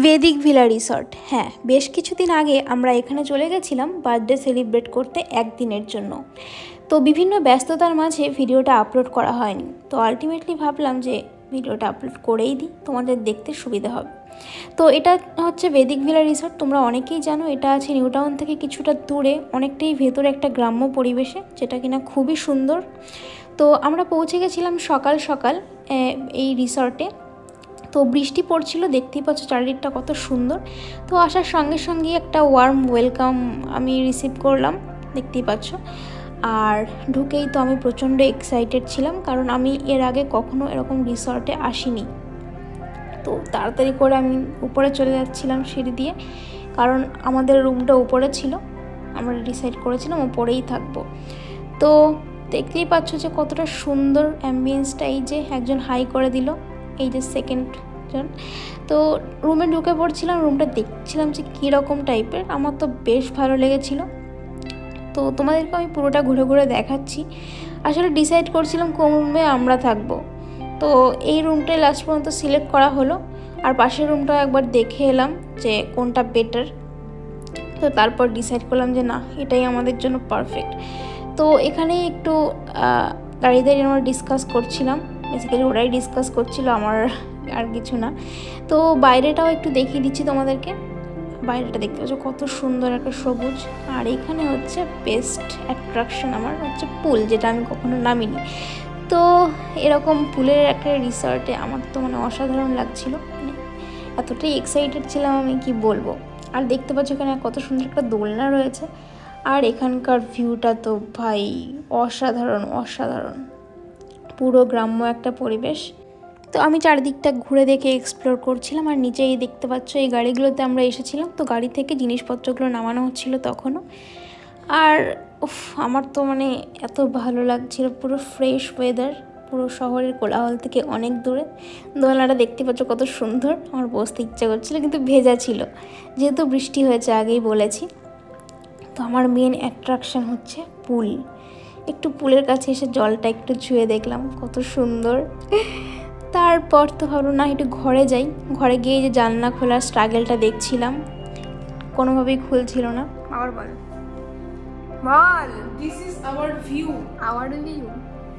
বেদিক villa resort. হ্যাঁ, বেশ কিছুদিন আগে আমরা এখানে চলে গেছিলাম বার্থডে সেলিব্রেট করতে একদিনের জন্য। তো বিভিন্ন ব্যস্ততার মাঝে ভিডিওটা আপলোড করা হয়নি। তো আলটিমেটলি ভাবলাম যে ভিডিওটা আপলোড করেই দিই, তোমাদের দেখতে সুবিধা হবে। তো এটা হচ্ছে বেদিক ভিলা রিসর্ট। তোমরা অনেকেই জানো এটা আছে নিউ টাউন থেকে কিছুটা দূরে, অনেকটাই ভেতরে একটা গ্রাম্য পরিবেশে, যেটা কিনা খুবই সুন্দর। তো আমরা পৌঁছে গেছিলাম সকাল সকাল এই রিসর্টে। তো বৃষ্টি পড়ছিল, দেখতেই পাচ্ছ চারিদিকটা কত সুন্দর। তো আসার সঙ্গে সঙ্গে একটা ওয়ার্ম ওয়েলকাম আমি রিসিভ করলাম, দেখতেই পাচ্ছ। আর ঢুকেই তো আমি প্রচণ্ড এক্সাইটেড ছিলাম, কারণ আমি এর আগে কখনো এরকম রিসর্টে আসিনি। তো তাড়াতাড়ি করে আমি উপরে চলে যাচ্ছিলাম সিঁড়ি দিয়ে, কারণ আমাদের রুমটা উপরে ছিল, আমরা ডিসাইড করেছিলাম উপরেই থাকবো। তো দেখতেই পাচ্ছ যে কতটা সুন্দর অ্যাম্বিয়েন্সটা। এই যে একজন হাই করে দিল, এই যে সেকেন্ড জন। তো রুমে ঢুকে পড়ছিলাম, রুমটা দেখছিলাম যে কীরকম টাইপের। আমার তো বেশ ভালো লেগেছিল। তো তোমাদেরকে আমি পুরোটা ঘুরে ঘুরে দেখাচ্ছি। আসলে ডিসাইড করছিলাম কোন রুমে আমরা থাকবো। তো এই রুমটাই লাস্ট পর্যন্ত সিলেক্ট করা হলো, আর পাশের রুমটাও একবার দেখে এলাম যে কোনটা বেটার। তো তারপর ডিসাইড করলাম যে না, এটাই আমাদের জন্য পারফেক্ট। তো এখানেই একটু দাঁড়িয়ে দাঁড়িয়ে আমরা ডিসকাস করছিলাম, বেসিক্যালি ওরাই ডিসকাস করছিল, আমার আর কিছু না। তো বাইরেটাও একটু দেখিয়ে দিচ্ছি তোমাদেরকে। বাইরেটা দেখতে পাচ্ছ কত সুন্দর একটা সবুজ। আর এখানে হচ্ছে বেস্ট অ্যাট্রাকশন আমার হচ্ছে পুল, যেটা আমি কখনো নামিনি। তো এরকম পুলের একটা রিসর্টে আমার তো অসাধারণ লাগছিল, এতটাই এক্সাইটেড ছিলাম আমি কি বলবো। আর দেখতে পাচ্ছ এখানে কত সুন্দর একটা দোলনা রয়েছে। আর এখানকার ভিউটা তো ভাই অসাধারণ অসাধারণ, পুরো গ্রাম্য একটা পরিবেশ। তো আমি চারিদিকটা ঘুরে দেখে এক্সপ্লোর করছিলাম। আর নিচেই দেখতে পাচ্ছ এই গাড়িগুলোতে আমরা এসেছিলাম। তো গাড়ি থেকে জিনিসপত্রগুলো নামানো হচ্ছিল তখনও। আর আমার তো এত ভালো লাগছিল, পুরো ফ্রেশ ওয়েদার, পুরো শহরের কোলাহল থেকে অনেক দূরে। দোলনাটা দেখতে পাচ্ছ কত সুন্দর, আমার বসতে ইচ্ছা করছিল, কিন্তু ভেজা ছিল, যেহেতু বৃষ্টি হয়েছে আগেই বলেছি। তো আমার মেন অ্যাট্রাকশন হচ্ছে পুল। একটু পুলের কাছে এসে জলটা একটু ছুঁয়ে দেখলাম, কত সুন্দর। তারপর তো ভাবলাম না একটু ঘরে যাই। ঘরে গিয়ে যে জানলা খোলার স্ট্রাগলটা দেখছিলাম, কোনোভাবেই খুলছিল না। আবার বল বল, This is our view. Hour view.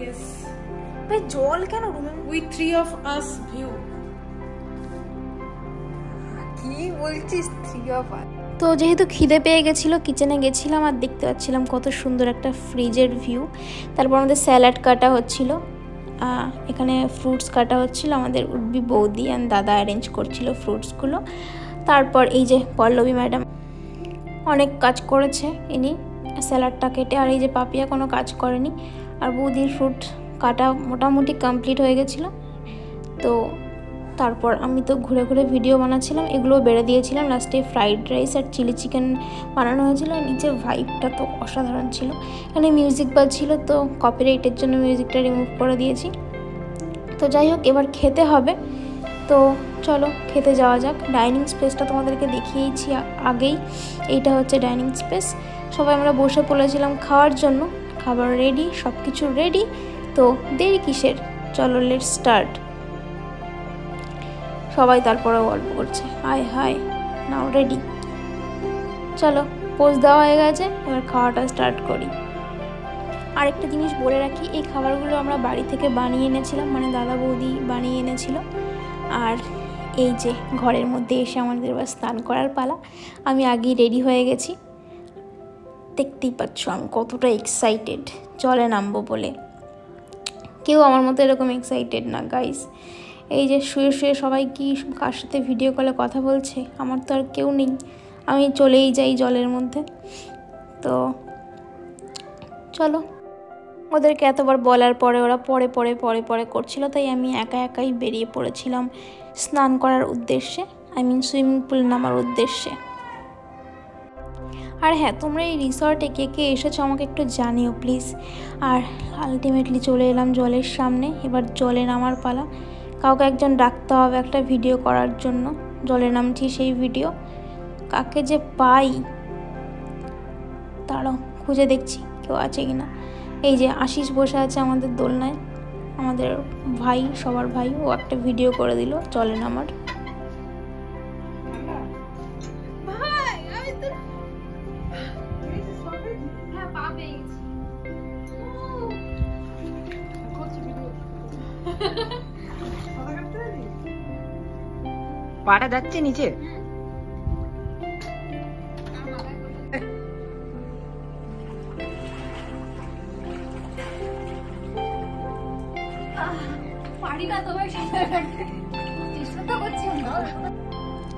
Yes. ভাই জল কেন রুমে? With three of us view. কি বলছিস থ্রি অফ আস? তো যেহেতু খিদে পেয়ে গেছিলো, কিচেনে গেছিলাম আর দেখতে পাচ্ছিলাম কত সুন্দর একটা ফ্রিজের ভিউ। তারপর আমাদের স্যালাড কাটা হচ্ছিল, এখানে ফ্রুটস কাটা হচ্ছিল। আমাদের উডবি বৌদি আর দাদা অ্যারেঞ্জ করছিল ফ্রুটসগুলো। তারপর এই যে পল্লবী ম্যাডাম অনেক কাজ করেছে ইনি স্যালাডটা কেটে, আর এই যে পাপিয়া কোনো কাজ করেনি। আর বৌদির ফ্রুট কাটা মোটামুটি কমপ্লিট হয়ে গেছিলো। তো তারপর আমি তো ঘুরে ঘুরে ভিডিও বানাচ্ছিলাম, এগুলো বেড়ে দিয়েছিলাম। লাস্টে ফ্রাইড রাইস আর চিলি চিকেন বানানো হয়েছিল। নিচে ভাইবটা তো অসাধারণ ছিল। এখানে মিউজিক বাজছিল, তো কপিরাইটের জন্য মিউজিকটা রিমুভ করে দিয়েছি। তো যাই হোক, এবার খেতে হবে। তো চলো খেতে যাওয়া যাক। ডাইনিং স্পেসটা তোমাদেরকে দেখিয়েছি আগেই, এইটা হচ্ছে ডাইনিং স্পেস। সবাই আমরা বসে পড়েছিলাম খাওয়ার জন্য, খাবার রেডি, সব কিছু রেডি। তো দেরি কিসের, চলো লেটস স্টার্ট। সবাই তারপরে গল্প করছে, হায় হায় নাও রেডি। চলো পোজ দেওয়া হয়ে গেছে, এবার খাওয়াটা স্টার্ট করি। আরেকটা জিনিস বলে রাখি, এই খাবারগুলো আমরা বাড়ি থেকে বানিয়ে এনেছিলাম, দাদা বৌদি বানিয়ে এনেছিল। আর এই যে ঘরের মধ্যে এসে আমাদের এবার স্নান করার পালা। আমি আগেই রেডি হয়ে গেছি, দেখতেই পাচ্ছ আমি কতটা এক্সাইটেড জলে নামবো বলে। কেউ আমার মতো এরকম এক্সাইটেড না গাইস। এই যে শুয়ে শুয়ে সবাই কি কার সাথে ভিডিও কলে কথা বলছে, আমার তো আর কেউ নেই, আমি চলেই যাই জলের মধ্যে। তো চলো, ওদেরকে এতবার বলার পরে ওরা পরে পরে পরে পরে করছিল, তাই আমি একা একাই বেরিয়ে পড়েছিলাম স্নান করার উদ্দেশ্যে, সুইমিং পুল নামার উদ্দেশ্যে। আর হ্যাঁ, তোমরা এই রিসর্টে কে কে এসেছো আমাকে একটু জানিও প্লিজ। আর আলটিমেটলি চলে এলাম জলের সামনে, এবার জলে নামার পালা। কাউকে একজন ডাকতে হবে একটা ভিডিও করার জন্য, জলে নামছি সেই ভিডিও। কাকে যে পাই, তারাও খুঁজে দেখছি কেউ আছে কিনা। এই যে আশিস বসে আছে আমাদের দোলনায়, আমাদের ভাই, সবার ভাই, ও একটা ভিডিও করে দিল জলে নামার। পাটা যাচ্ছে নিচে।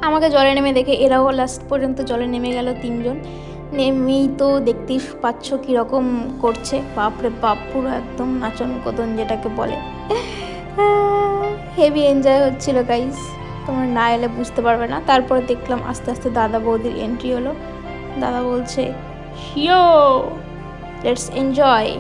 আমাকে জলে নেমে দেখে এরাও লাস্ট পর্যন্ত জলে নেমে গেল 3 জন। নেমেই তো দেখতেই পাচ্ছ কীরকম করছে, বাপরে বাপ, পুরো একদম নাচন কদন যেটাকে বলে। হেভি এনজয় হচ্ছিল গাইস, তোমরা না এলে বুঝতে পারবে না। তারপরে দেখলাম আস্তে আস্তে দাদা বৌদির এন্ট্রি হলো। দাদা বলছে শিও লেটস এনজয়।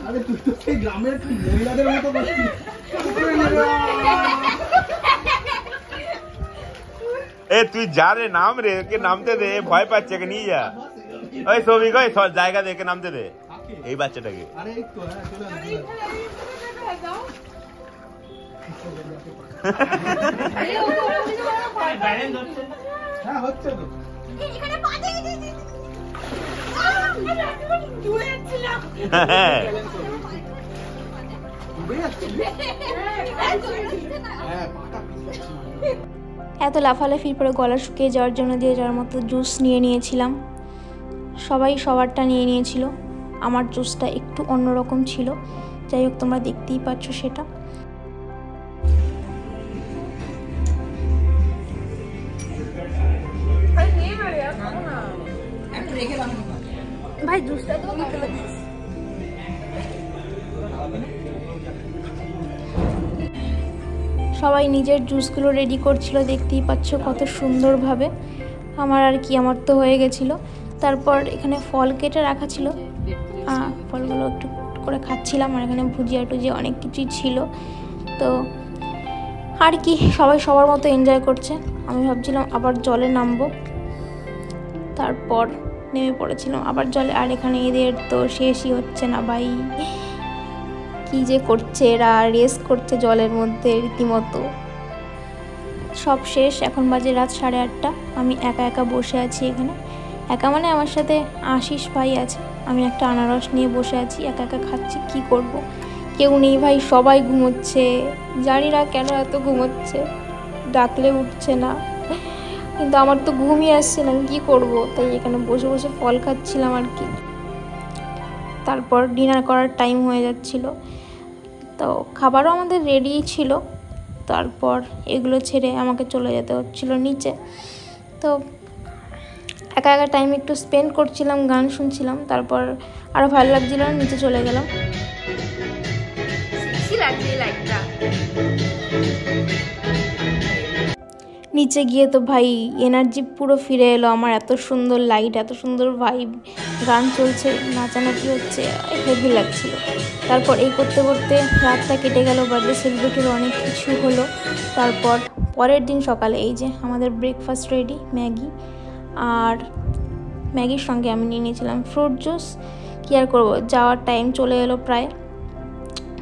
আরে তুই তো সেই গ্রামের মহিলাদের মতো করছিস। এ তুই যা রে, নাম রে, কে নামতে দে, ভয় পাচ্ছে, কে নিয়ে যা। ওই সৌভিক, ওই জায়গা দেখে নামতে দে এই বাচ্চাটাকে। আরে এই তো হ্যাঁ, চলে হ্যাঁ হচ্ছে তো। এত লাফালাফির পরে গলা শুকিয়ে যাওয়ার জন্য দিয়ে যাওয়ার মতো জুস নিয়ে নিয়েছিলাম। সবাই সবারটা নিয়ে নিয়েছিল, আমার জুসটা একটু অন্যরকম ছিল। যাই হোক, তোমরা দেখতেই পাচ্ছ সেটা। ভাই জুসটা তো সবাই নিজের জুসগুলো রেডি করছিল, দেখতেই পাচ্ছ কত সুন্দরভাবে। আমার আর কি, আমার তো হয়ে গেছিলো। তারপর এখানে ফল কেটে রাখা ছিল, ফলগুলো একটু করে খাচ্ছিলাম। আর এখানে ভুজিয়া টুজিয়া অনেক কিছুই ছিল। তো আর কি, সবাই সবার মতো এনজয় করছে। আমি ভাবছিলাম আবার জলে নামবো, তারপর নেমে পড়েছিলাম আবার জলে। আর এখানে এদের তো শেষই হচ্ছে না ভাই, কি যে করছে এরা, রেস করছে জলের মধ্যে রীতিমতো। সব শেষ, এখন বাজে রাত 8:30। আমি একা একা বসে আছি এখানে। একা মানে আমার সাথে আশিস ভাই আছে। আমি একটা আনারস নিয়ে বসে আছি, একা একা খাচ্ছি। কি করব, কেউ নেই ভাই, সবাই ঘুমোচ্ছে। জানি না কেন এত ঘুমোচ্ছে, ডাকলে উঠছে না, কিন্তু আমার তো ঘুমই আসছে না, কি করব। তাই এখানে বসে বসে ফল খাচ্ছিলাম আর কি। তারপর ডিনার করার টাইম হয়ে যাচ্ছিল, তো খাবারও আমাদের রেডি ছিল। তারপর এগুলো ছেড়ে আমাকে চলে যেতে হচ্ছিল নিচে। তো একা একা টাইম একটু স্পেন্ড করছিলাম, গান শুনছিলাম। তারপর আরও ভালো লাগছিল না, নিচে চলে গেলাম। নিচে গিয়ে তো ভাই এনার্জি পুরো ফিরে এলো আমার। এত সুন্দর লাইট, এত সুন্দর ভাইব, গান চলছে, নাচানাচি হচ্ছে, হেভি লাগছিল। তারপর এই করতে করতে রাতটা কেটে গেল। বার্থডে সেলিব্রেটের অনেক কিছু হলো। তারপর পরের দিন সকালে এই যে আমাদের ব্রেকফাস্ট রেডি, ম্যাগি। আর ম্যাগির সঙ্গে আমি নিয়ে নিয়েছিলাম ফ্রুট জুস। কী আর করবো, যাওয়ার টাইম চলে এলো প্রায়।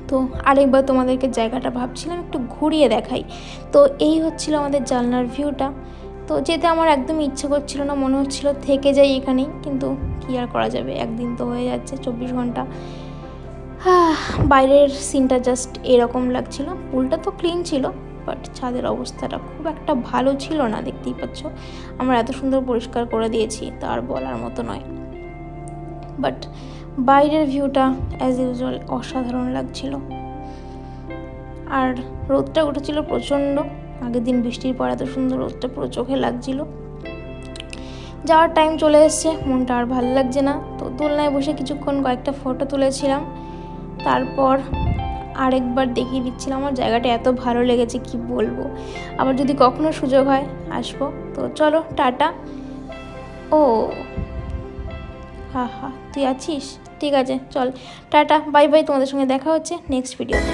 তো আরেকবার তোমাদেরকে জায়গাটা ভাবছিলাম একটু ঘুরিয়ে দেখাই। তো এই হচ্ছিল আমাদের জানলার ভিউটা। তো যেতে আমার একদমই ইচ্ছে করছিল না, মনে হচ্ছিল থেকে যাই এখানেই, কিন্তু কী আর করা যাবে, একদিন তো হয়ে যাচ্ছে, 24 ঘন্টা। বাইরের সিনটা জাস্ট এরকম লাগছিল। পুলটা তো ক্লিন ছিল, বাট ছাদের অবস্থাটা খুব একটা ভালো ছিল না, দেখতেই পাচ্ছ। আমরা এত সুন্দর পরিষ্কার করে দিয়েছি, তার বলার মতো নয়। বাট বাইরের ভিউটা অ্যাজ ইউজুয়াল অসাধারণ লাগছিল। আর রোদটা উঠেছিল প্রচণ্ড, আগের দিন বৃষ্টির পর এত সুন্দর রোদটা পুরো চোখে লাগছিল। যাওয়ার টাইম চলে এসছে, মনটা আর ভালো লাগছে না। তো দোলনায় বসে কিছুক্ষণ কয়েকটা ফটো তুলেছিলাম। তারপর আরেকবার দেখিয়ে দিচ্ছিলাম আমার জায়গাটা এত ভালো লেগেছে কি বলবো। আবার যদি কখনো সুযোগ হয় আসবো। তো চলো টাটা। ও হা তুই আছিস, ঠিক আছে, চল টাটা, বাই বাই। তোমাদের সঙ্গে দেখা হচ্ছে নেক্সট ভিডিওতে।